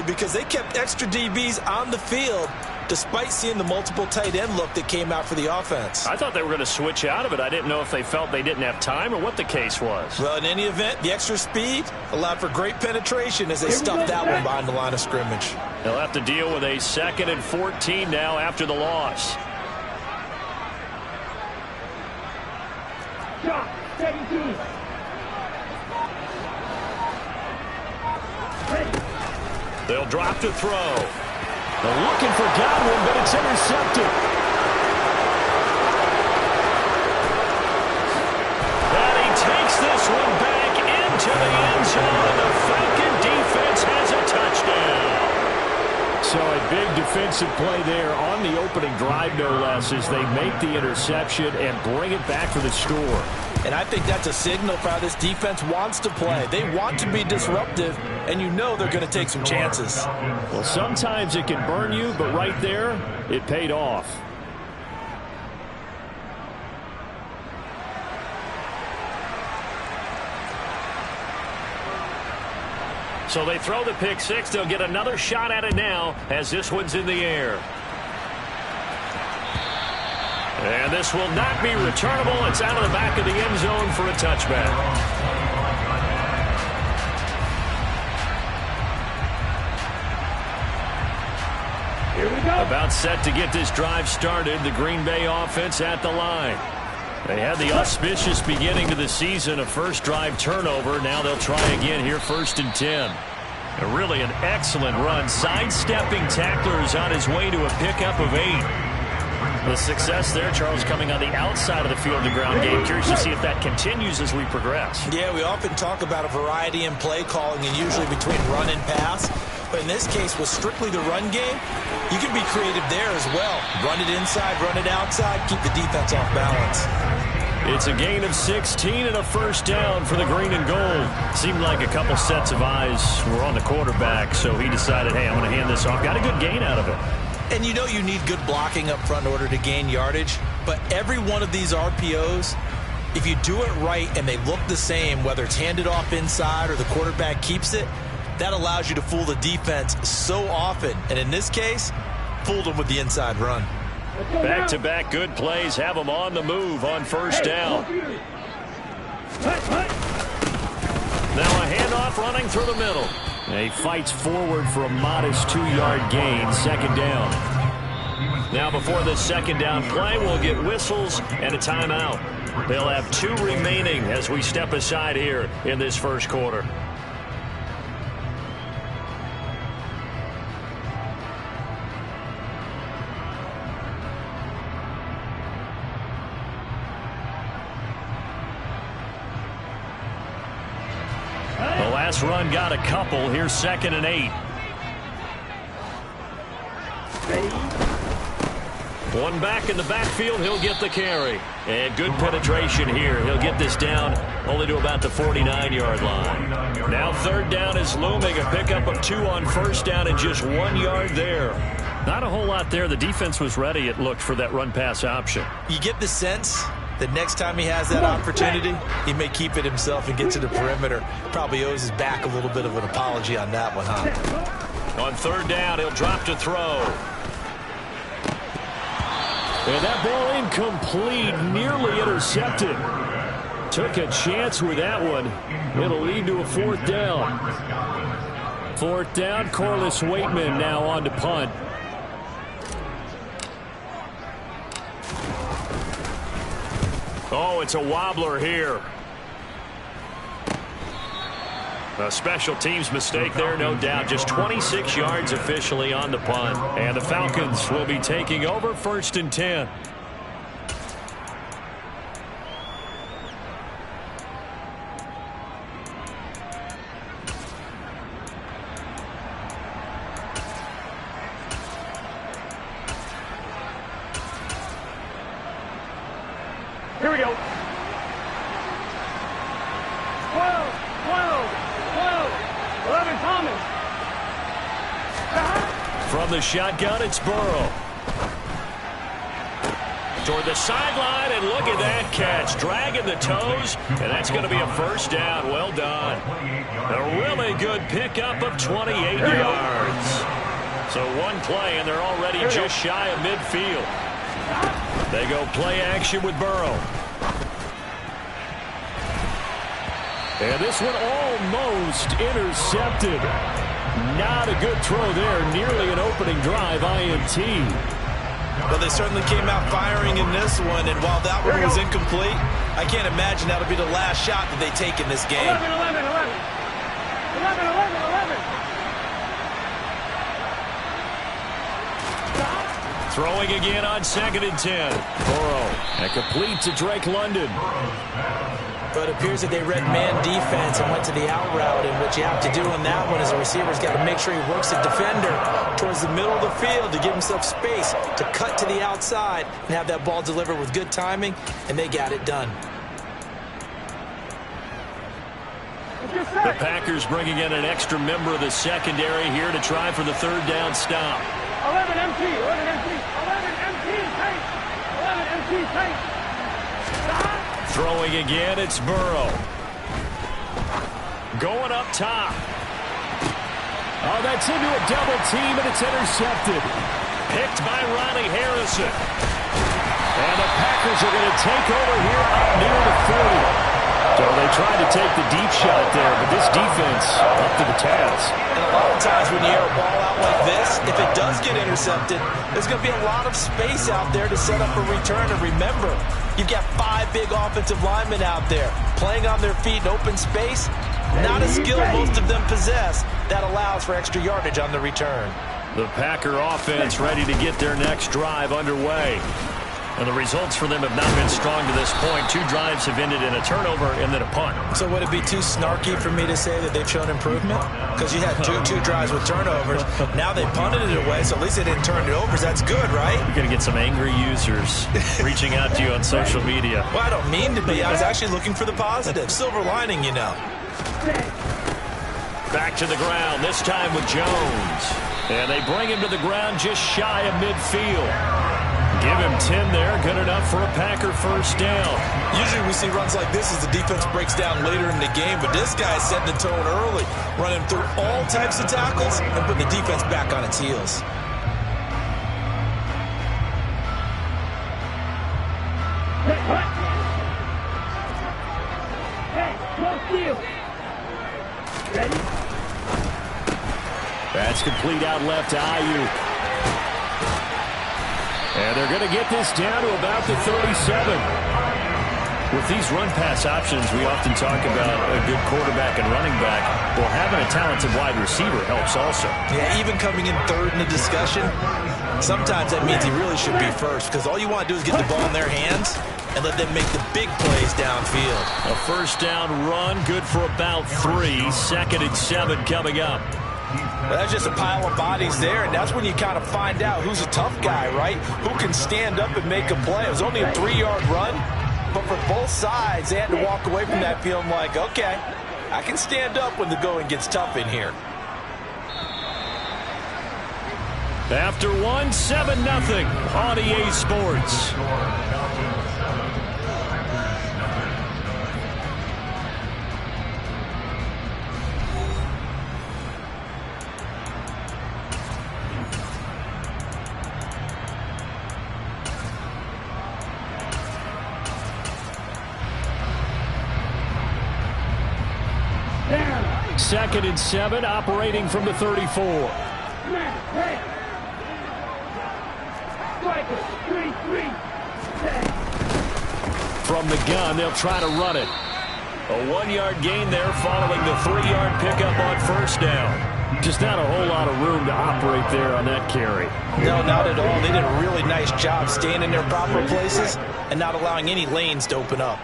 because they kept extra DBs on the field despite seeing the multiple tight end look that came out for the offense. I thought they were going to switch out of it. I didn't know if they felt they didn't have time or what the case was. Well, in any event, the extra speed allowed for great penetration as they stuffed that one behind the line of scrimmage. They'll have to deal with a 2nd and 14 now after the loss. They'll drop to throw. They're looking for Godwin, but it's intercepted. And he takes this one back into the end zone. The Falcon defense has a touchdown. So a big defensive play there on the opening drive, no less, as they make the interception and bring it back for the score. And I think that's a signal for how this defense wants to play. They want to be disruptive, and you know they're going to take some chances. Well, sometimes it can burn you, but right there, it paid off. So they throw the pick six. They'll get another shot at it now as this one's in the air. And this will not be returnable. It's out of the back of the end zone for a touchback. Here we go. About set to get this drive started. The Green Bay offense at the line. They had the auspicious beginning to the season, a first drive turnover. Now they'll try again here, 1st and 10. And really an excellent run. Sidestepping tacklers on his way to a pickup of 8. The success there, Charles, coming on the outside of the field, the ground game. Curious to see if that continues as we progress. Yeah, we often talk about a variety in play calling and usually between run and pass. But in this case, with strictly the run game, you can be creative there as well. Run it inside, run it outside, keep the defense off balance. It's a gain of 16 and a first down for the green and gold. Seemed like a couple sets of eyes were on the quarterback, so he decided, hey, I'm going to hand this off. Got a good gain out of it. And you know you need good blocking up front in order to gain yardage, but every one of these RPOs, if you do it right and they look the same, whether it's handed off inside or the quarterback keeps it, that allows you to fool the defense so often. And in this case, fooled them with the inside run. Back-to-back good plays have them on the move on first down. Now a handoff running through the middle. He fights forward for a modest 2-yard gain, 2nd down. Now before this 2nd down play, we'll get whistles and a timeout. They'll have 2 remaining as we step aside here in this first quarter. Last run got a couple. Here's 2nd and 8. One back in the backfield. He'll get the carry. And good penetration here. He'll get this down only to about the 49-yard line. Now 3rd down is looming. A pickup of 2 on first down and just 1 yard there. Not a whole lot there. The defense was ready, it looked, for that run-pass option. You get the sense that next time he has that opportunity, he may keep it himself and get to the perimeter. Probably owes his back a little bit of an apology on that one, huh? On 3rd down, he'll drop to throw. And that ball incomplete, nearly intercepted. Took a chance with that one. It'll lead to a 4th down. 4th down, Corliss Waitman now on to punt. Oh, it's a wobbler here. A special teams mistake there, no doubt. Just 26 yards officially on the punt. And the Falcons will be taking over 1st and 10. Here we go. 12, 12, 12, 11, Thomas. From the shotgun, it's Burrow. Toward the sideline, and look at that catch. Dragging the toes, and that's going to be a first down. Well done. A really good pickup of 28 yards. So one play, and they're already just shy of midfield. They go play action with Burrow. And this one almost intercepted. Not a good throw there. Nearly an opening drive INT. Well, they certainly came out firing in this one, and while that one was incomplete, I can't imagine that'll be the last shot that they take in this game. 11, 11, 11. 11, 11, 11. Throwing again on 2nd and 10. Burrow, and complete to Drake London. But it appears that they read man defense and went to the out route, and what you have to do on that one is the receiver's got to make sure he works the defender towards the middle of the field to give himself space to cut to the outside and have that ball delivered with good timing, and they got it done. The Packers bringing in an extra member of the secondary here to try for the 3rd down stop. 11 MT, 11 MT, 11 MT tight, 11 MT tight. Stop. Throwing again, it's Burrow. Going up top. Oh, that's into a double team, and it's intercepted. Picked by Ronnie Harrison. And the Packers are going to take over here up near the 40. So they tried to take the deep shot there, but this defense up to the task. And a lot of times when you air a ball out like this, if it does get intercepted, there's going to be a lot of space out there to set up a return. And remember, you've got 5 big offensive linemen out there playing on their feet in open space. Not a skill most of them possess that allows for extra yardage on the return. The Packer offense ready to get their next drive underway. And the results for them have not been strong to this point. 2 drives have ended in a turnover and then a punt. So would it be too snarky for me to say that they've shown improvement? Because you had two drives with turnovers. Now they punted it away, so at least they didn't turn it over. That's good, right? You're going to get some angry users reaching out to you on social media. Well, I don't mean to be. I was actually looking for the positive. Silver lining, you know. Back to the ground, this time with Jones. And they bring him to the ground just shy of midfield. Give him 10 there, good enough for a Packer first down. Usually we see runs like this as the defense breaks down later in the game, but this guy's setting the tone early, running through all types of tackles and putting the defense back on its heels. Ready? That's complete out left to Ayuk. And they're going to get this down to about the 37. With these run-pass options, we often talk about a good quarterback and running back. Well, having a talented wide receiver helps also. Yeah, even coming in 3rd in the discussion, sometimes that means he really should be first, because all you want to do is get the ball in their hands and let them make the big plays downfield. A first down run, good for about 3. 2nd and 7 coming up. Well, that's just a pile of bodies there, and that's when you kind of find out who's a tough guy, right? Who can stand up and make a play. It was only a 3-yard run, but for both sides, they had to walk away from that feeling like, okay, I can stand up when the going gets tough in here. After 7-0 on EA Sports. Down. 2nd and 7, operating from the 34. From the gun, they'll try to run it. A 1-yard gain there following the 3-yard pickup on first down. Just not a whole lot of room to operate there on that carry. No, not at all. They did a really nice job staying in their proper places and not allowing any lanes to open up.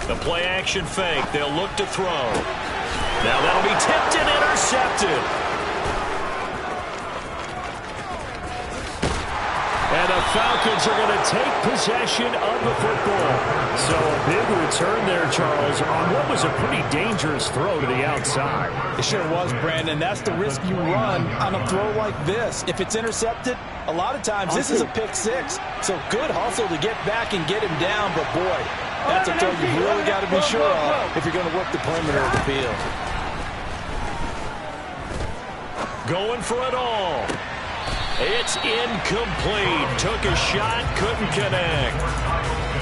The play-action fake. They'll look to throw. Now that'll be tipped and intercepted. And the Falcons are going to take possession of the football. So a big return there, Charles, on what was a pretty dangerous throw to the outside. It sure was, Brandon. That's the risk you run on a throw like this. If it's intercepted, a lot of times this is a pick six. So good hustle to get back and get him down. But, boy, that's a throw you really got to be sure of if you're going to work the perimeter of the field. Going for it all. It's incomplete. Took a shot, couldn't connect.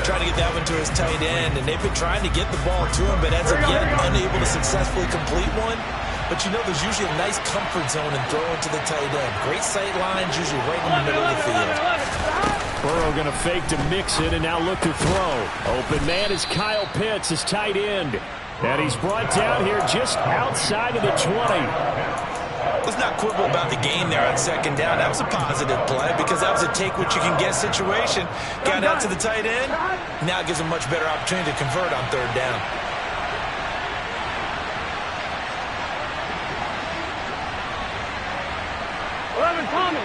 Trying to get that one to his tight end, and they've been trying to get the ball to him, but as of yet, unable to successfully complete one. But you know there's usually a nice comfort zone in throwing to the tight end. Great sight lines, usually right in the middle of the field. Burrow going to fake to mix it and now look to throw. Open man is Kyle Pitts, his tight end. And he's brought down here just outside of the 20. Let's not quibble about the gain there on second down. That was a positive play because that was a take-what-you-can-get situation. Got out to the tight end. Now it gives him much better opportunity to convert on third down. Tommy.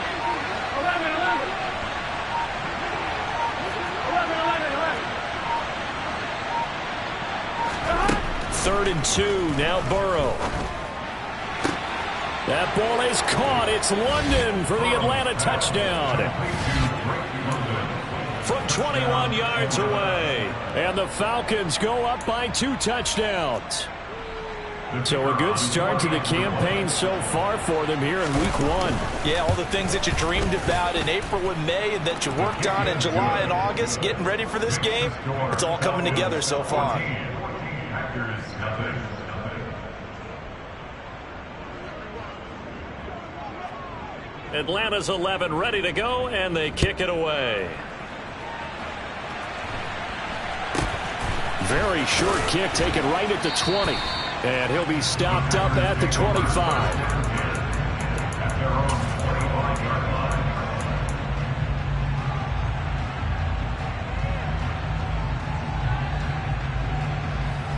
3rd and 2, now Burrow. That ball is caught. It's London for the Atlanta touchdown. From 21 yards away. And the Falcons go up by 2 touchdowns. So a good start to the campaign so far for them here in week 1. Yeah, all the things that you dreamed about in April and May and that you worked on in July and August, getting ready for this game, it's all coming together so far. Atlanta's 11 ready to go, and they kick it away. Very short kick taken right at the 20. And he'll be stopped up at the 25.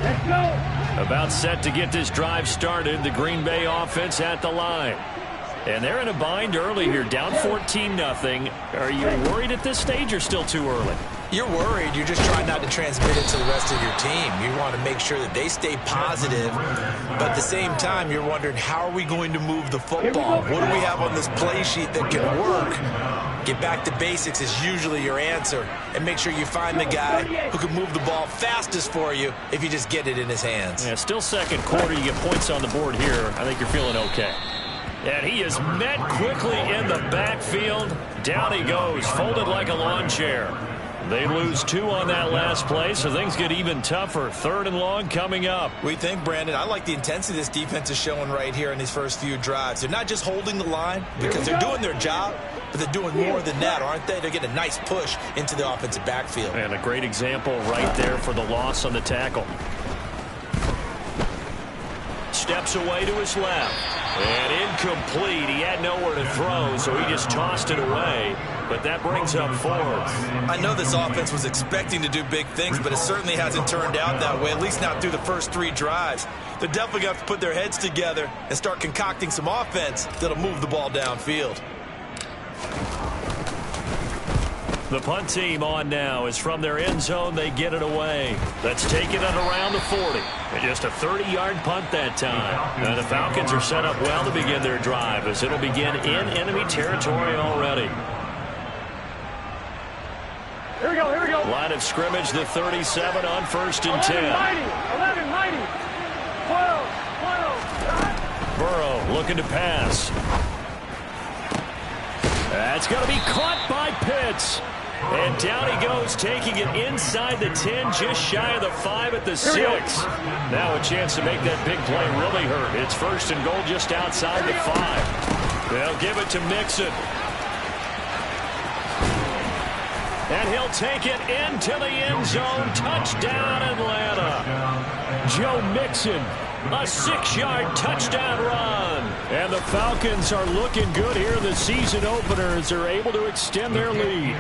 Let's go. About set to get this drive started, the Green Bay offense at the line. And they're in a bind early here, down 14-0. Are you worried at this stage or still too early? You're worried. You're just trying not to transmit it to the rest of your team. You want to make sure that they stay positive, but at the same time, you're wondering, how are we going to move the football? What do we have on this play sheet that can work? Get back to basics is usually your answer, and make sure you find the guy who can move the ball fastest for you if you just get it in his hands. Yeah, still second quarter. You get points on the board here. I think you're feeling okay. And he is met quickly in the backfield. Down he goes, folded like a lawn chair. They lose 2 on that last play, so things get even tougher. 3rd and long coming up. We think, Brandon, I like the intensity this defense is showing right here in these first few drives. They're not just holding the line because they're doing their job, but they're doing more than that, aren't they? They're getting a nice push into the offensive backfield. And a great example right there for the loss on the tackle. Steps away to his left. And incomplete. He had nowhere to throw, so he just tossed it away. But that brings up 4th. I know this offense was expecting to do big things, but it certainly hasn't turned out that way, at least not through the first 3 drives. They're definitely going to have to put their heads together and start concocting some offense that'll move the ball downfield. The punt team on now is from their end zone. They get it away. Let's take it at around the 40. And just a 30-yard punt that time. Now the Falcons are set up well to begin their drive as it'll begin in enemy territory already. Here we go, here we go. Line of scrimmage, the 37 on 1st and 10. 11 mighty. 12. Burrow looking to pass. That's going to be caught by Pitts. And down he goes, taking it inside the 10, just shy of the 5 at the 6. Now a chance to make that big play really hurt. It's 1st and goal just outside the 5. They'll give it to Mixon. And he'll take it into the end zone. Touchdown, Atlanta. Joe Mixon, a 6-yard touchdown run. And the Falcons are looking good here in the season opener as they're able to extend their lead.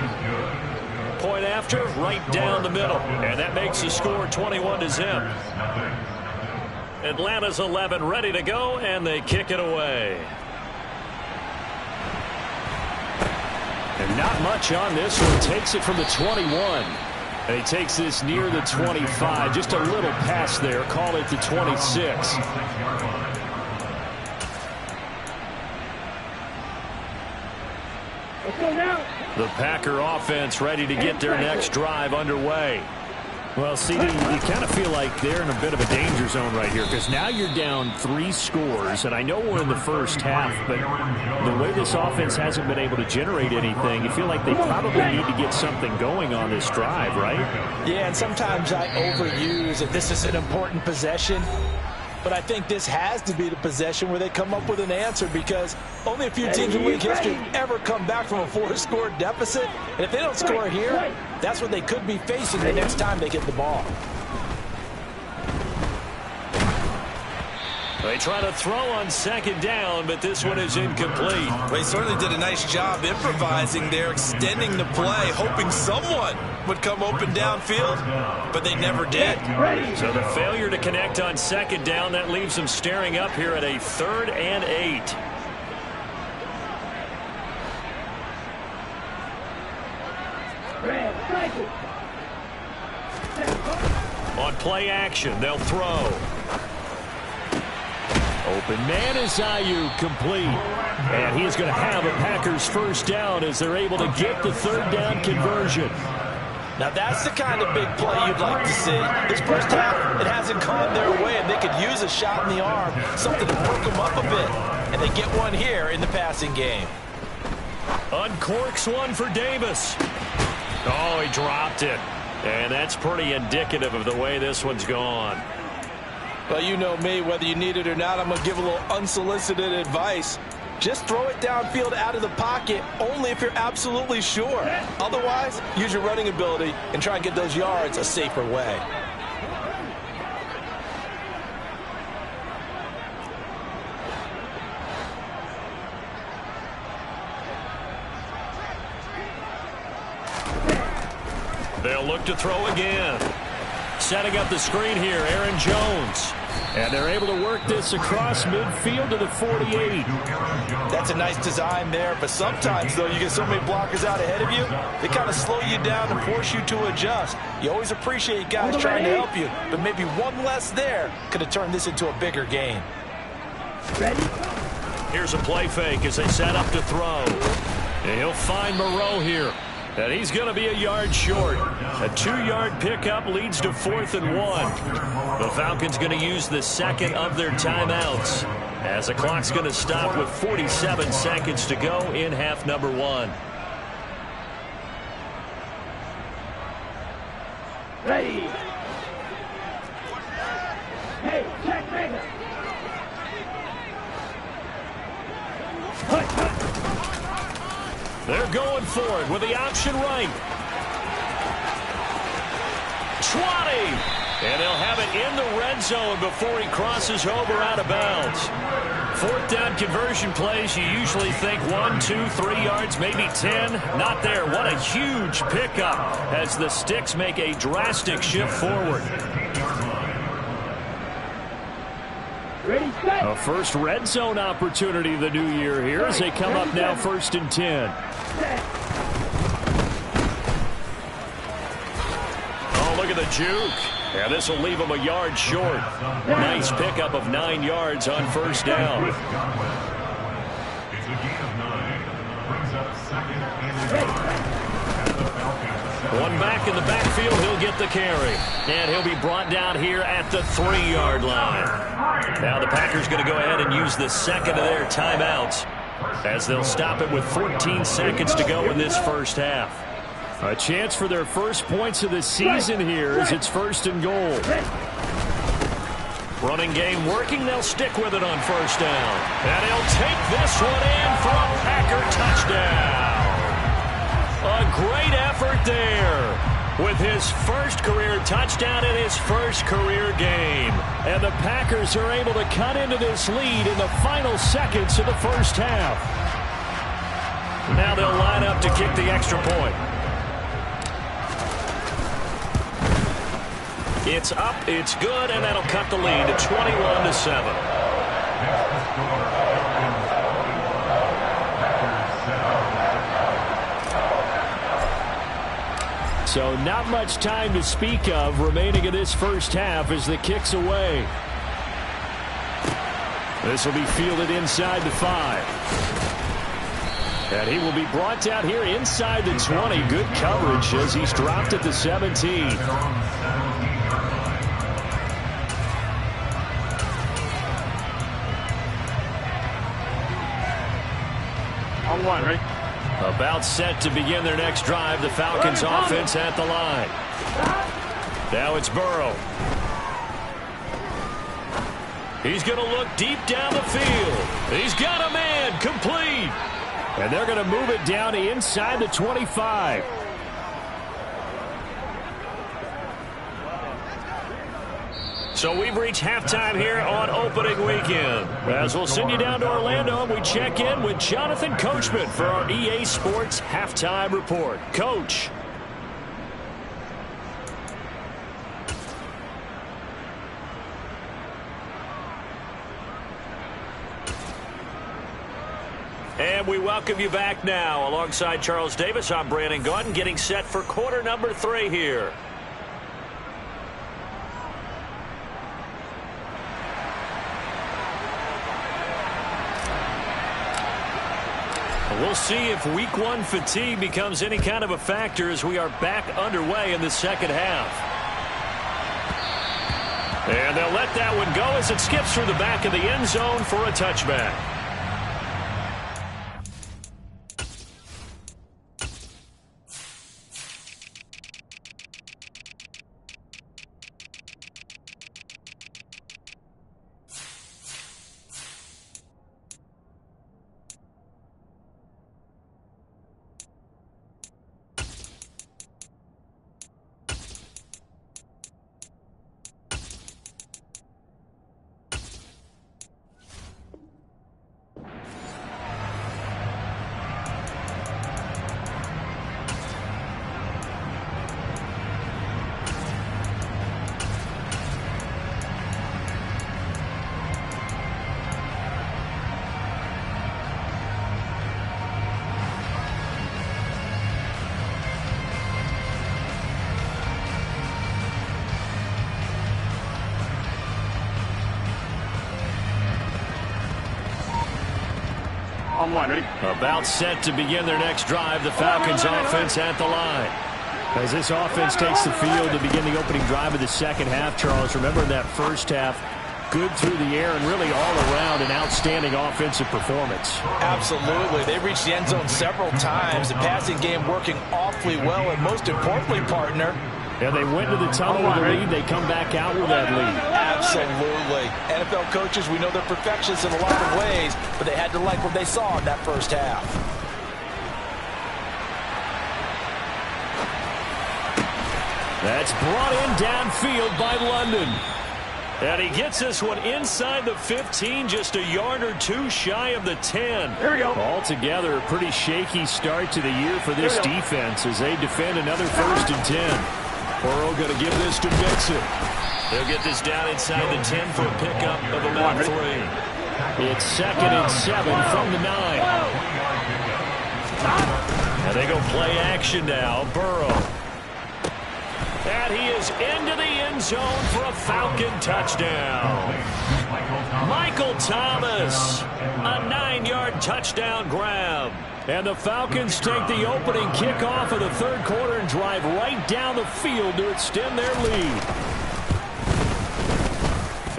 Point after, right down the middle. And that makes the score 21-0. Atlanta's 11 ready to go, and they kick it away. And Not much on this one. Takes it from the 21. And he takes this near the 25. Just a little pass there. Call it the 26. The Packer offense ready to get their next drive underway. Well, CD, you kind of feel like they're in a bit of a danger zone right here because now you're down 3 scores, and I know we're in the first half, but the way this offense hasn't been able to generate anything, you feel like they probably need to get something going on this drive, right? Yeah, and sometimes I overuse that this is an important possession, but I think this has to be the possession where they come up with an answer because only a few teams in league history ever come back from a 4-score deficit. And if they don't score here, that's what they could be facing the next time they get the ball. They try to throw on second down, but this one is incomplete. They certainly did a nice job improvising there, extending the play, hoping someone would come open downfield, but they never did. So the failure to connect on second down, that leaves them staring up here at a 3rd and 8. On play action, they'll throw. Open man is Ayuk, complete. And he is going to have a Packers first down as they're able to get the 3rd down conversion. Now that's the kind of big play you'd like to see. This first half, it hasn't gone their way, and they could use a shot in the arm, something to perk them up a bit. And they get one here in the passing game. Uncorks one for Davis. Oh, he dropped it. And that's pretty indicative of the way this one's gone. Well, you know me, whether you need it or not, I'm going to give a little unsolicited advice. Just throw it downfield out of the pocket only if you're absolutely sure. Otherwise, use your running ability and try and get those yards a safer way. They'll look to throw again. Setting up the screen here, Aaron Jones. And they're able to work this across midfield to the 48. That's a nice design there, but sometimes, though, you get so many blockers out ahead of you, they kind of slow you down and force you to adjust. You always appreciate guys trying to help you, but maybe one less there could have turned this into a bigger game. Here's a play fake as they set up to throw. And he'll find Moreau here. And he's going to be a yard short. A 2-yard pickup leads to 4th and 1. The Falcons going to use the second of their timeouts as the clock's going to stop with 47 seconds to go in half number 1. Ready. Hey, check maker. They're going for it with the option right. 20. And they'll have it in the red zone before he crosses over out of bounds. 4th down conversion plays, you usually think 1, 2, 3 yards, maybe 10. Not there. What a huge pickup as the Sticks make a drastic shift forward. A first red zone opportunity of the new year here as they come up now 1st and 10. Oh, look at the juke. Yeah, this will leave them a yard short. Nice pickup of 9 yards on 1st down. One back in the backfield, he'll get the carry. And he'll be brought down here at the 3-yard line. Now the Packers going to go ahead and use the second of their timeouts as they'll stop it with 14 seconds to go in this first half. A chance for their first points of the season here as it's 1st and goal. Running game working. They'll stick with it on 1st down. And he'll take this one in for a Packer touchdown. A great effort there with his first career touchdown in his first career game. And the Packers are able to cut into this lead in the final seconds of the first half. Now they'll line up to kick the extra point. It's up, it's good, and that'll cut the lead to 21-7. So not much time to speak of remaining in this first half as the kick's away. This will be fielded inside the 5. And he will be brought down here inside the 20. Good coverage as he's dropped at the 17. On one, right? About set to begin their next drive. The Falcons offense at the line. Now it's Burrow. He's going to look deep down the field. He's got a man complete. And they're going to move it down inside the 25. So we've reached halftime here on opening weekend. As we'll send you down to Orlando, and we check in with Jonathan Coachman for our EA Sports Halftime Report. Coach. And we welcome you back now. Alongside Charles Davis, I'm Brandon Gaudin, getting set for quarter number 3 here. We'll see if week 1 fatigue becomes any kind of a factor as we are back underway in the second half. And they'll let that one go as it skips through the back of the end zone for a touchback. On one, ready? About set to begin their next drive. The Falcons offense at the line. As this offense takes the field to begin the opening drive of the second half, Charles, remember in that first half, good through the air and really all around an outstanding offensive performance. Absolutely. They reached the end zone several times. The passing game working awfully well, and most importantly, partner, and they went to the tunnel with a lead. They come back out with that lead. Absolutely. NFL coaches, we know they're perfectionists in a lot of ways, but they had to like what they saw in that first half. That's brought in downfield by London. And he gets this one inside the 15, just a yard or two shy of the 10. Here we go. Altogether, a pretty shaky start to the year for this defense as they defend another 1st and 10. Burrow going to give this to Mixon. They'll get this down inside the 10 for a pickup of about 3. It's 2nd and 7 from the 9. And they go play action now. Burrow. And he is into the end zone for a Falcon touchdown. Michael Thomas, a 9-yard touchdown grab. And the Falcons take the opening kickoff of the third quarter and drive right down the field to extend their lead.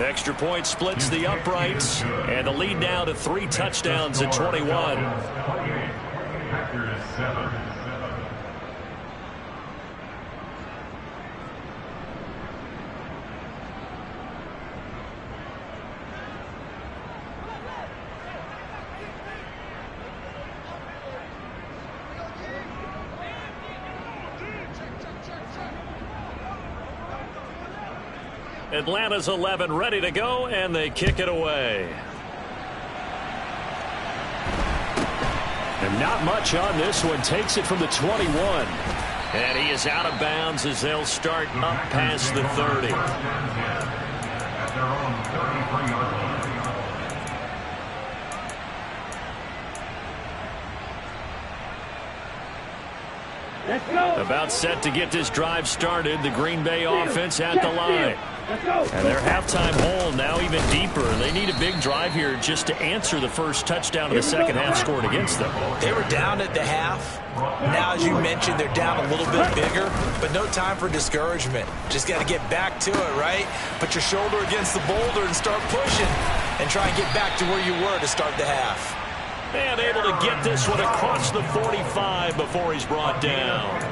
Extra point splits the uprights, and the lead now to 3 touchdowns at 21. Atlanta's 11 ready to go, and they kick it away. And not much on this one. Takes it from the 21. And he is out of bounds as they'll start up past the 30. Let's go. About set to get this drive started. The Green Bay offense at the line. Let's go. And their halftime hole now even deeper. They need a big drive here just to answer the first touchdown of the second half scored against them. They were down at the half. Now, as you mentioned, they're down a little bit bigger, but no time for discouragement. Just got to get back to it, right? Put your shoulder against the boulder and start pushing and try and get back to where you were to start the half. And able to get this one across the 45 before he's brought down.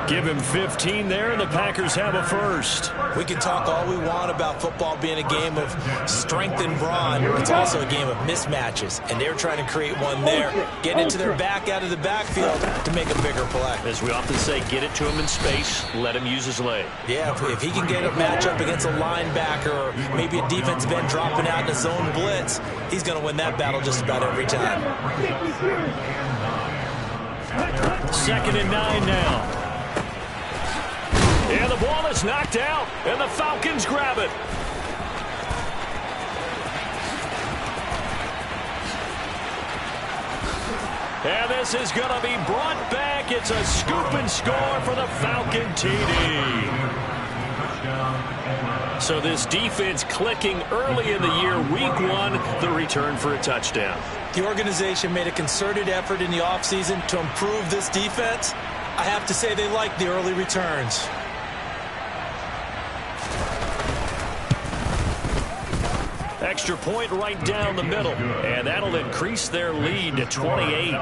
Give him 15 there, and the Packers have a first. We can talk all we want about football being a game of strength and brawn. It's also a game of mismatches, and they're trying to create one there, getting into their back out of the backfield to make a bigger play. As we often say, get it to him in space, let him use his leg. Yeah, if he can get a matchup against a linebacker or maybe a defensive end dropping out in a zone blitz, he's going to win that battle just about every time. 2nd and 9 now. And the ball is knocked out, and the Falcons grab it. And this is going to be brought back. It's a scoop and score for the Falcon TD. So this defense clicking early in the year, week 1, the return for a touchdown. The organization made a concerted effort in the offseason to improve this defense. I have to say they like the early returns. Extra point right down the middle, and that'll increase their lead to 28.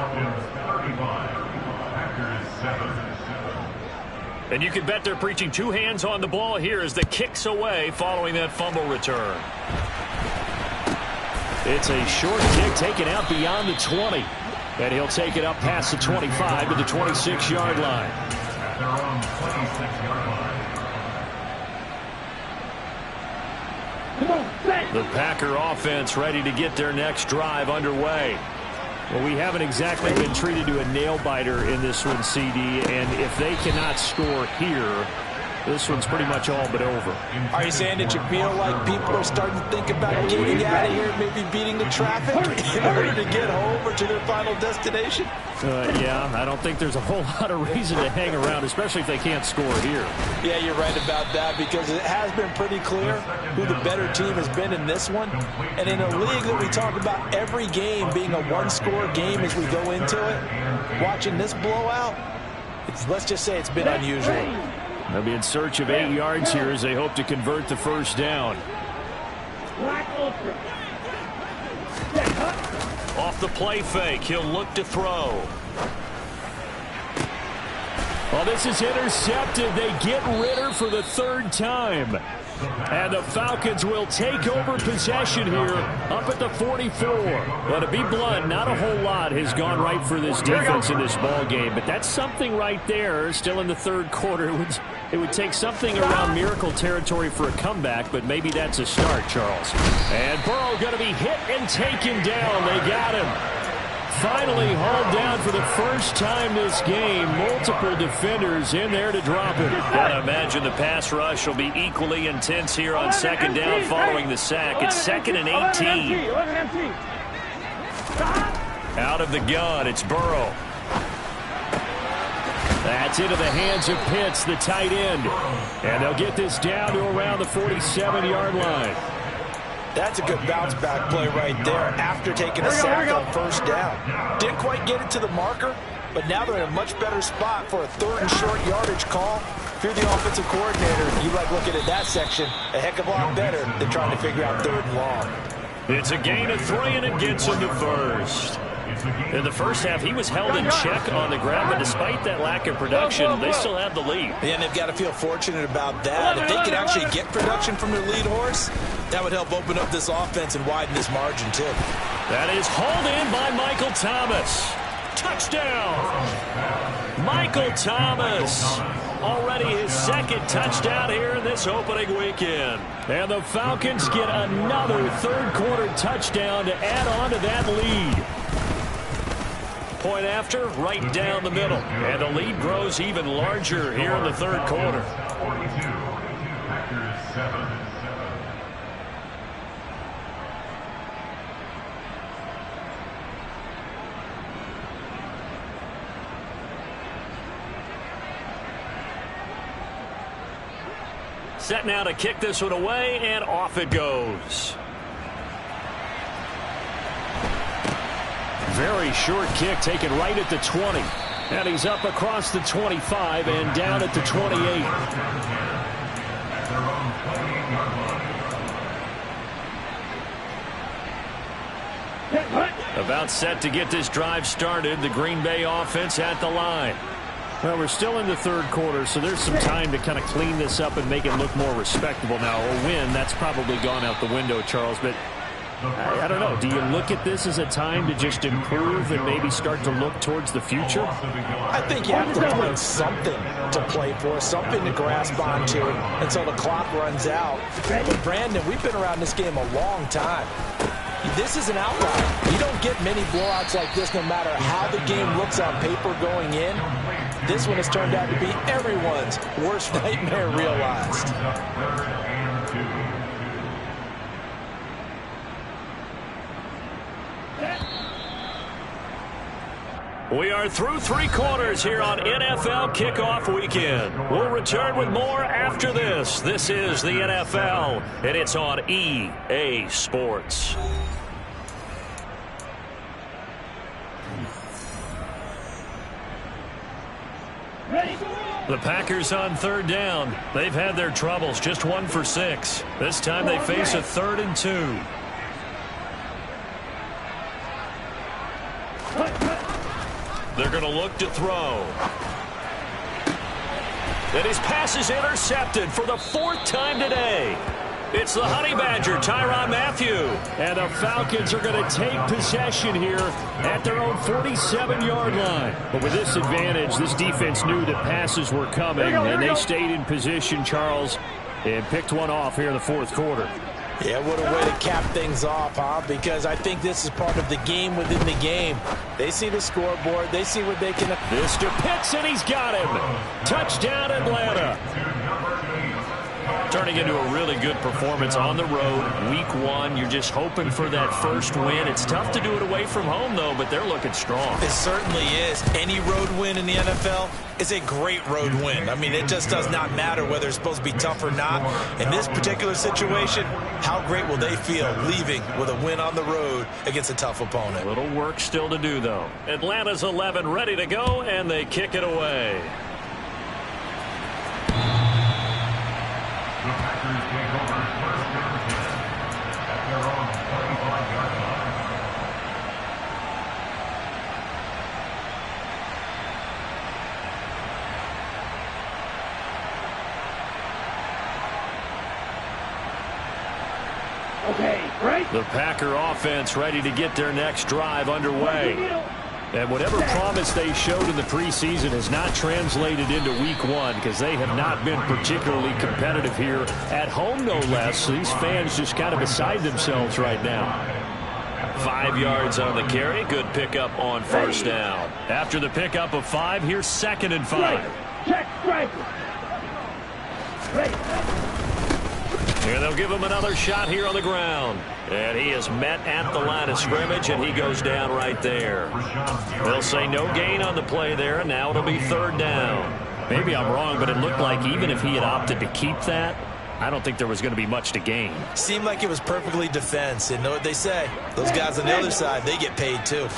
And you can bet they're preaching 2 hands on the ball here as the kick's away following that fumble return. It's a short kick taken out beyond the 20. And he'll take it up past the 25 to the 26-yard line. The Packer offense ready to get their next drive underway. Well, we haven't exactly been treated to a nail-biter in this one, CD, and if they cannot score here, this one's pretty much all but over. Are you saying that you feel like people are starting to think about getting out of here, maybe beating the traffic in order to get home or to their final destination? Yeah, I don't think there's a whole lot of reason to hang around, especially if they can't score here. Yeah, you're right about that, because it has been pretty clear who the better team has been in this one. And in a league that we talk about every game being a one-score game as we go into it, watching this blowout, let's just say it's been unusual. They'll be in search of 8 yards here as they hope to convert the first down. Off the play fake, he'll look to throw. Well, this is intercepted. They get Ritter for the 3rd time. And the Falcons will take over possession here up at the 44. Well, to be blunt, not a whole lot has gone right for this defense in this ball game, but that's something right there. Still in the 3rd quarter. It would take something around miracle territory for a comeback, but maybe that's a start, Charles. And Burrow going to be hit and taken down. They got him. Finally hauled down for the first time this game. Multiple defenders in there to drop him. Gotta imagine the pass rush will be equally intense here on 2nd down following the sack. It's 2nd and 18. Out of the gun, it's Burrow. That's into the hands of Pitts, the tight end. And they'll get this down to around the 47-yard line. That's a good bounce-back play right there after taking a sack on 1st down. Didn't quite get it to the marker, but now they're in a much better spot for a 3rd and short yardage call. If you're the offensive coordinator, you like looking at that section a heck of a lot better than trying to figure out 3rd and long. It's a gain of 3, and it gets him to first. In the first half, he was held in check on the ground, but despite that lack of production, they still have the lead. Yeah, and they've got to feel fortunate about that. If they can actually get production from their lead horse, that would help open up this offense and widen this margin, too. That is hauled in by Michael Thomas. Touchdown! Michael Thomas. Already his 2nd touchdown here in this opening weekend. And the Falcons get another 3rd quarter touchdown to add on to that lead. Point after, right down the middle. And the lead grows even larger here in the 3rd quarter. 42, Packers 7. Set now to kick this one away, and off it goes. Very short kick taken right at the 20. And he's up across the 25 and down at the 28. About set to get this drive started. The Green Bay offense at the line. Well, we're still in the third quarter, so there's some time to kind of clean this up and make it look more respectable now. A win, that's probably gone out the window, Charles, but I don't know. Do you look at this as a time to just improve and maybe start to look towards the future? I think you have to find something to play for, something to grasp onto until the clock runs out. But Brandon, we've been around this game a long time. This is an outlier. You don't get many blowouts like this no matter how the game looks on paper going in. This one has turned out to be everyone's worst nightmare realized. We are through three quarters here on NFL Kickoff Weekend. We'll return with more after this. This is the NFL, and it's on EA Sports. The Packers on third down. They've had their troubles, just 1 for 6. This time they face a 3rd and 2. They're going to look to throw. And his pass is intercepted for the 4th time today. It's the Honey Badger, Tyrann Mathieu. And the Falcons are going to take possession here at their own 47-yard line. But with this advantage, this defense knew that passes were coming, and they stayed in position, Charles, and picked one off here in the 4th quarter. Yeah, what a way to cap things off, huh? Because I think this is part of the game within the game. They see the scoreboard. They see what they can... Mr. Pitts, and he's got him. Touchdown, Atlanta. Turning into a really good performance on the road. Week 1, you're just hoping for that first win. It's tough to do it away from home, though, but they're looking strong. It certainly is. Any road win in the NFL is a great road win. I mean, it just does not matter whether it's supposed to be tough or not. In this particular situation, how great will they feel leaving with a win on the road against a tough opponent? A little work still to do, though. Atlanta's 11 ready to go, and they kick it away. The Packers take over first down at their own 45-yard line. Okay, right. The Packer offense ready to get their next drive underway. And whatever promise they showed in the preseason has not translated into week 1 because they have not been particularly competitive here at home, no less. So these fans just kind of beside themselves right now. 5 yards on the carry. Good pickup on first down. After the pickup of 5, here's 2nd and 5. Check, strike. And they'll give him another shot here on the ground. And he is met at the line of scrimmage, and he goes down right there. They'll say no gain on the play there, and now it'll be 3rd down. Maybe I'm wrong, but it looked like even if he had opted to keep that, I don't think there was going to be much to gain. Seemed like it was perfectly defense. And know what they say? Those guys on the other side, they get paid too.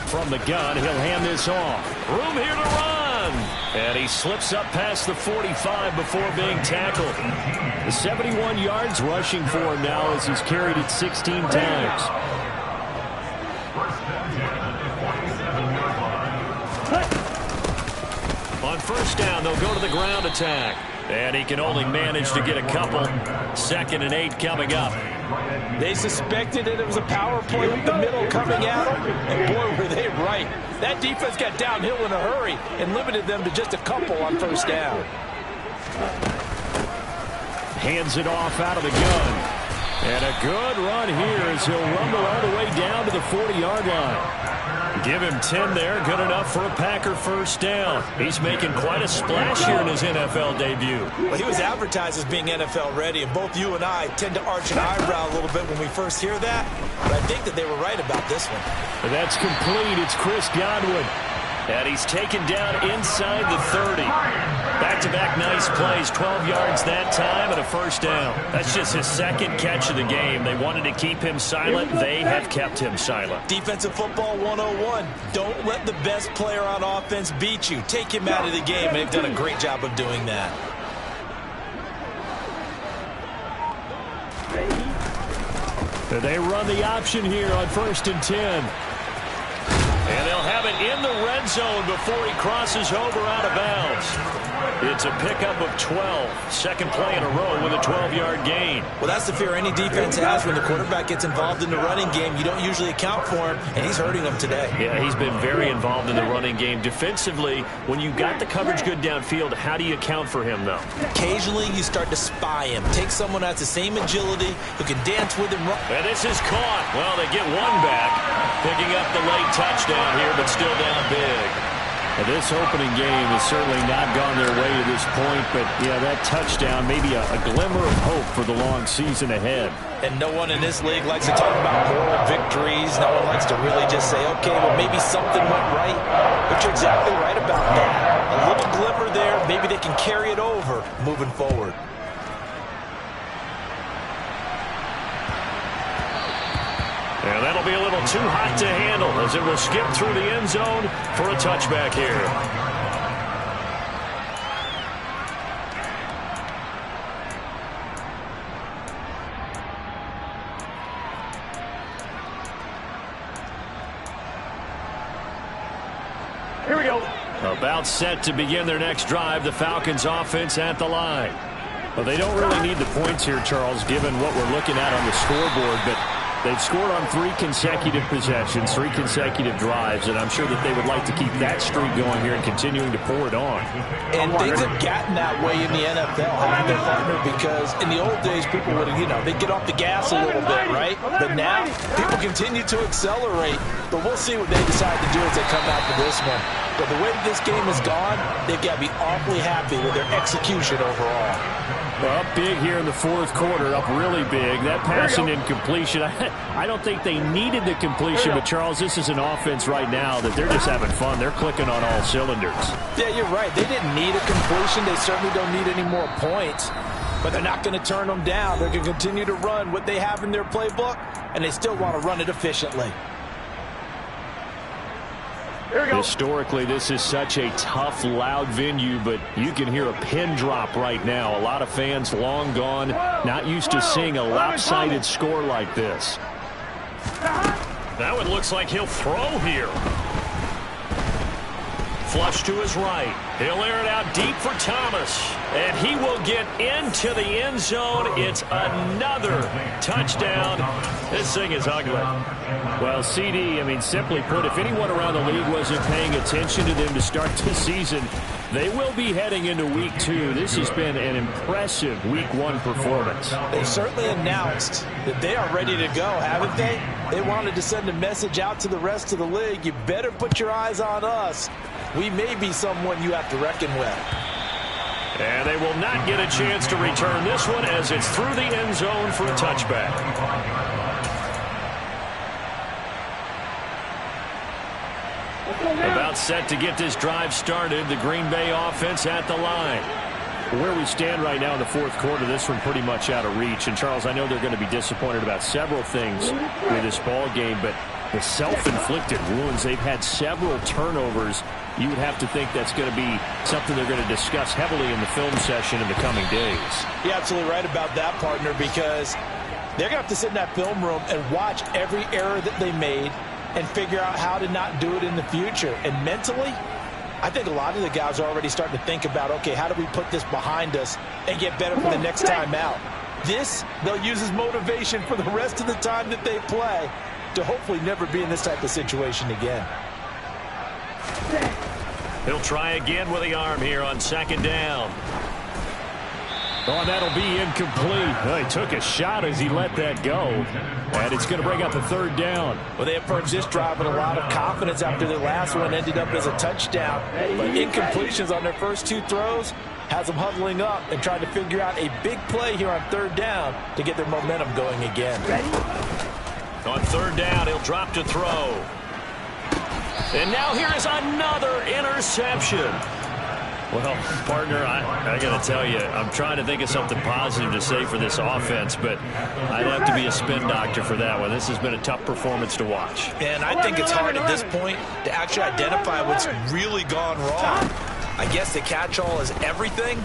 From the gun, he'll hand this off. Room here to run. And he slips up past the 45 before being tackled. The 71 yards rushing for him now as he's carried it 16 times. On first down, they'll go to the ground attack. And he can only manage to get a couple. 2nd and 8 coming up. They suspected that it was a power play with the middle coming at them, and boy, were they right. That defense got downhill in a hurry and limited them to just a couple on first down. Hands it off out of the gun. And a good run here as he'll rumble all the way down to the 40-yard line. Give him 10 there, good enough for a Packer first down. He's making quite a splash here in his NFL debut. Well, he was advertised as being NFL ready, and both you and I tend to arch an eyebrow a little bit when we first hear that, but I think that they were right about this one. That's complete. It's Chris Godwin. And he's taken down inside the 30. Back-to-back nice plays, 12 yards that time and a first down. That's just his second catch of the game. They wanted to keep him silent. They have kept him silent. Defensive football 101. Don't let the best player on offense beat you. Take him out of the game. They've done a great job of doing that. They run the option here on 1st and 10. And they'll have it in the red zone before he crosses over out of bounds. It's a pickup of 12. Second play in a row with a 12-yard gain. Well, that's the fear any defense has when the quarterback gets involved in the running game. You don't usually account for him, and he's hurting them today. Yeah, he's been very involved in the running game. Defensively, when you got the coverage good downfield, how do you account for him, though? Occasionally, you start to spy him. Take someone who has the same agility, who can dance with him. And this is caught. Well, they get one back, picking up the late touchdown here, but still down big. Well, this opening game has certainly not gone their way to this point, but, yeah, that touchdown, maybe a glimmer of hope for the long season ahead. And no one in this league likes to talk about moral victories. No one likes to really just say, okay, well, maybe something went right. But you're exactly right about that. A little glimmer there, maybe they can carry it over moving forward. And that'll be a little too hot to handle as it will skip through the end zone for a touchback here. Here we go. About set to begin their next drive, the Falcons offense at the line. Well, they don't really need the points here, Charles, given what we're looking at on the scoreboard, but they've scored on 3 consecutive possessions, 3 consecutive drives, and I'm sure that they would like to keep that streak going here and continuing to pour it on. And things have gotten that way in the NFL, haven't they, partner? Because in the old days, people would, they'd get off the gas a little bit, right? But now, people continue to accelerate. But we'll see what they decide to do as they come out for this one. But the way this game has gone, they've got to be awfully happy with their execution overall. Well, up big here in the 4th quarter, up really big. That pass and incompletion, I don't think they needed the completion, but Charles, this is an offense right now that they're just having fun. They're clicking on all cylinders. Yeah, you're right. They didn't need a completion. They certainly don't need any more points. But they're not going to turn them down. They're going to continue to run what they have in their playbook, and they still want to run it efficiently. Historically, this is such a tough, loud venue, but you can hear a pin drop right now. A lot of fans long gone, not used to seeing a lopsided score like this. That one looks like he'll throw here. Flush to his right. He'll air it out deep for Thomas. And he will get into the end zone. It's another touchdown. This thing is ugly. Well, CD, simply put, if anyone around the league wasn't paying attention to them to start this season, they will be heading into Week 2. This has been an impressive Week 1 performance. They certainly announced that they are ready to go, haven't they? They wanted to send a message out to the rest of the league. You better put your eyes on us. We may be someone you have to reckon with. And they will not get a chance to return this one as it's through the end zone for a touchback. About set to get this drive started, the Green Bay offense at the line. Where we stand right now in the 4th quarter, this one pretty much out of reach. And, Charles, I know they're going to be disappointed about several things with this ball game, but the self-inflicted wounds, they've had several turnovers. You would have to think that's going to be something they're going to discuss heavily in the film session in the coming days. You're absolutely right about that, partner, because they're going to have to sit in that film room and watch every error that they made and figure out how to not do it in the future. And mentally, I think a lot of the guys are already starting to think about, okay, how do we put this behind us and get better for the next time out? This, they'll use as motivation for the rest of the time that they play to hopefully never be in this type of situation again. He'll try again with the arm here on 2nd down. Oh, and that'll be incomplete. Oh, he took a shot as he let that go. And it's going to bring up a 3rd down. Well, they approached this drive with a lot of confidence after the last one ended up as a touchdown. But incompletions on their first 2 throws has them huddling up and trying to figure out a big play here on 3rd down to get their momentum going again. On 3rd down, he'll drop to throw. And now here is another interception. Well, partner, I got to tell you, I'm trying to think of something positive to say for this offense, but I'd have to be a spin doctor for that one. This has been a tough performance to watch. And I think it's hard at this point to actually identify what's really gone wrong. I guess the catch-all is everything.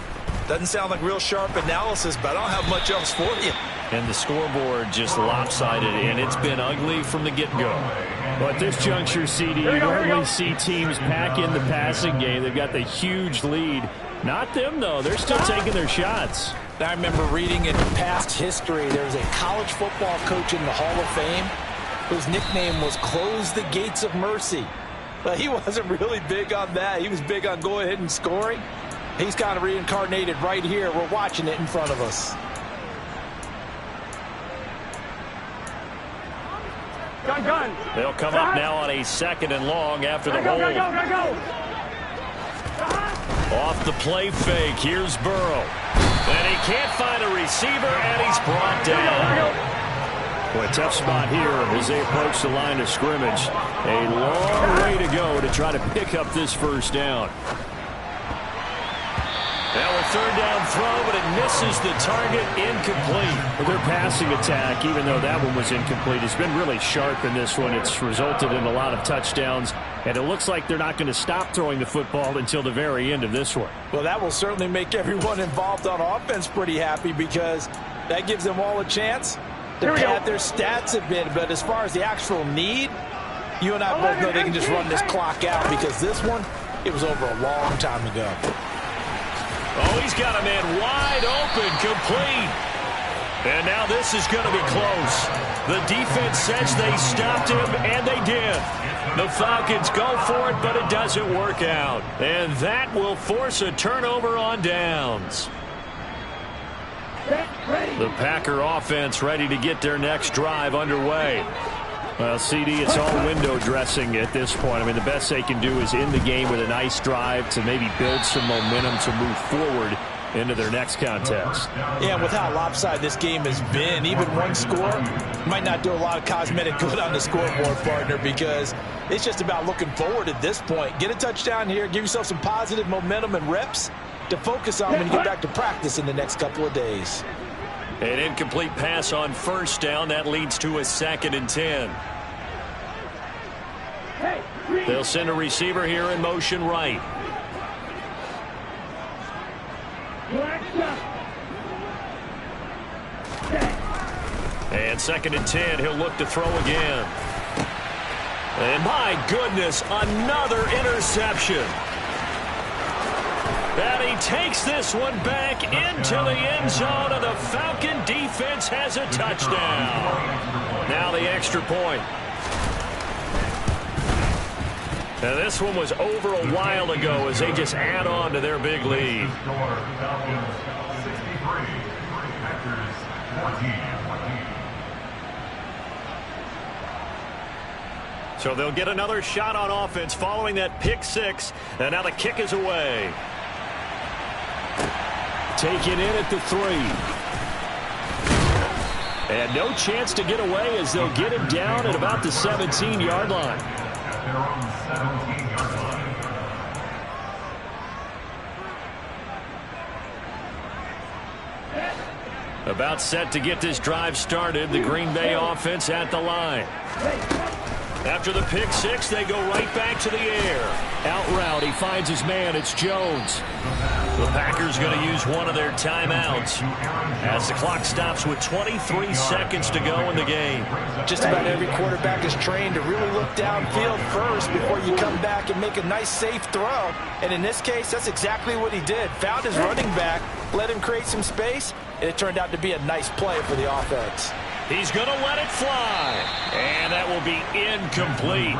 Doesn't sound like real sharp analysis, but I don't have much else for you. And the scoreboard just lopsided, and it's been ugly from the get-go. Well, at this juncture, CD, you normally see teams pack in the passing game. They've got the huge lead. Not them, though. They're still taking their shots. I remember reading in past history, there's a college football coach in the Hall of Fame whose nickname was Close the Gates of Mercy. But he wasn't really big on that. He was big on going ahead and scoring. He's kind of reincarnated right here. We're watching it in front of us. Gun. They'll come up now on a 2nd and long after the hold. Go. Off the play fake, here's Burrow. And he can't find a receiver, and he's brought down. Boy, tough spot here as they approach the line of scrimmage. A long way to go to try to pick up this first down. Now a 3rd down throw, but it misses the target, incomplete. Well, their passing attack, even though that one was incomplete, has been really sharp in this one. It's resulted in a lot of touchdowns, and it looks like they're not going to stop throwing the football until the very end of this one. Well, that will certainly make everyone involved on offense pretty happy because that gives them all a chance to pad their stats a bit. But as far as the actual need, you and I both know they can just run this clock out because this one, it was over a long time ago. Oh, he's got a man wide open, complete. And now this is going to be close. The defense says they stopped him, and they did. The Falcons go for it, but it doesn't work out. And that will force a turnover on downs. The Packer offense ready to get their next drive underway. Well, CD, it's all window dressing at this point. I mean, the best they can do is end the game with a nice drive to maybe build some momentum to move forward into their next contest. Yeah, and with how lopsided this game has been, even one score might not do a lot of cosmetic good on the scoreboard, partner, because it's just about looking forward at this point. Get a touchdown here, give yourself some positive momentum and reps to focus on when you get back to practice in the next couple of days. An incomplete pass on 1st down. That leads to a 2nd and 10. They'll send a receiver here in motion right. And 2nd and 10. He'll look to throw again. And my goodness, another interception. And he takes this one back into the end zone, and the Falcon defense has a touchdown. Now the extra point. Now this one was over a while ago as they just add on to their big lead. So they'll get another shot on offense following that pick 6, and now the kick is away. Taken in at the 3. And no chance to get away as they'll get him down at about the 17-yard line. About set to get this drive started. The Green Bay offense at the line. After the pick 6, they go right back to the air. Out route, he finds his man. It's Jones. The Packers going to use one of their timeouts as the clock stops with 23 seconds to go in the game. Just about every quarterback is trained to really look downfield first before you come back and make a nice, safe throw. And in this case, that's exactly what he did. Found his running back, let him create some space, and it turned out to be a nice play for the offense. He's going to let it fly. And that will be incomplete.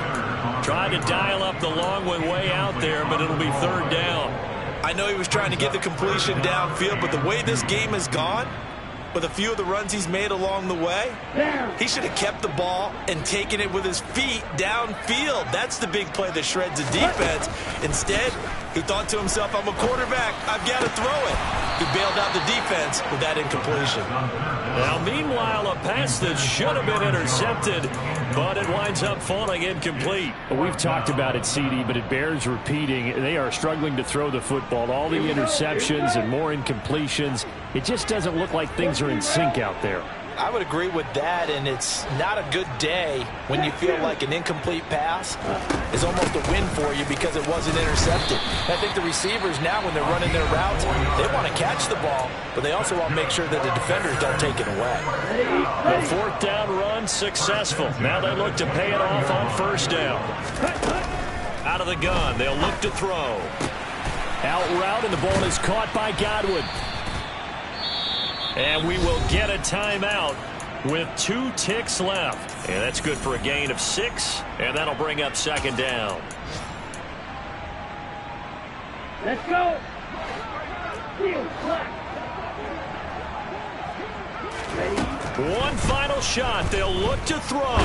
Tried to dial up the long one way out there, but it'll be 3rd down. I know he was trying to get the completion downfield, but the way this game has gone, with a few of the runs he's made along the way, he should have kept the ball and taken it with his feet downfield. That's the big play that shreds the defense. Instead, he thought to himself, I'm a quarterback, I've got to throw it. He bailed out the defense with that incompletion. Now, meanwhile, a pass that should have been intercepted, but it winds up falling incomplete. Well, we've talked about it, CD, but it bears repeating. They are struggling to throw the football. All the interceptions and more incompletions. It just doesn't look like things are in sync out there. I would agree with that, and it's not a good day when you feel like an incomplete pass is almost a win for you because it wasn't intercepted. I think the receivers now, when they're running their routes, they want to catch the ball, but they also want to make sure that the defenders don't take it away. The fourth down run successful. Now they look to pay it off on first down. Out of the gun, they'll look to throw. Out route, and the ball is caught by Godwin. And we will get a timeout with 2 ticks left. And that's good for a gain of 6, and that'll bring up second down. Let's go. Field flat. Ready? One final shot. They'll look to throw.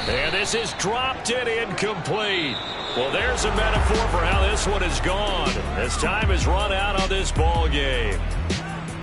And this is dropped and incomplete. Well, there's a metaphor for how this one is gone as time has run out on this ball game.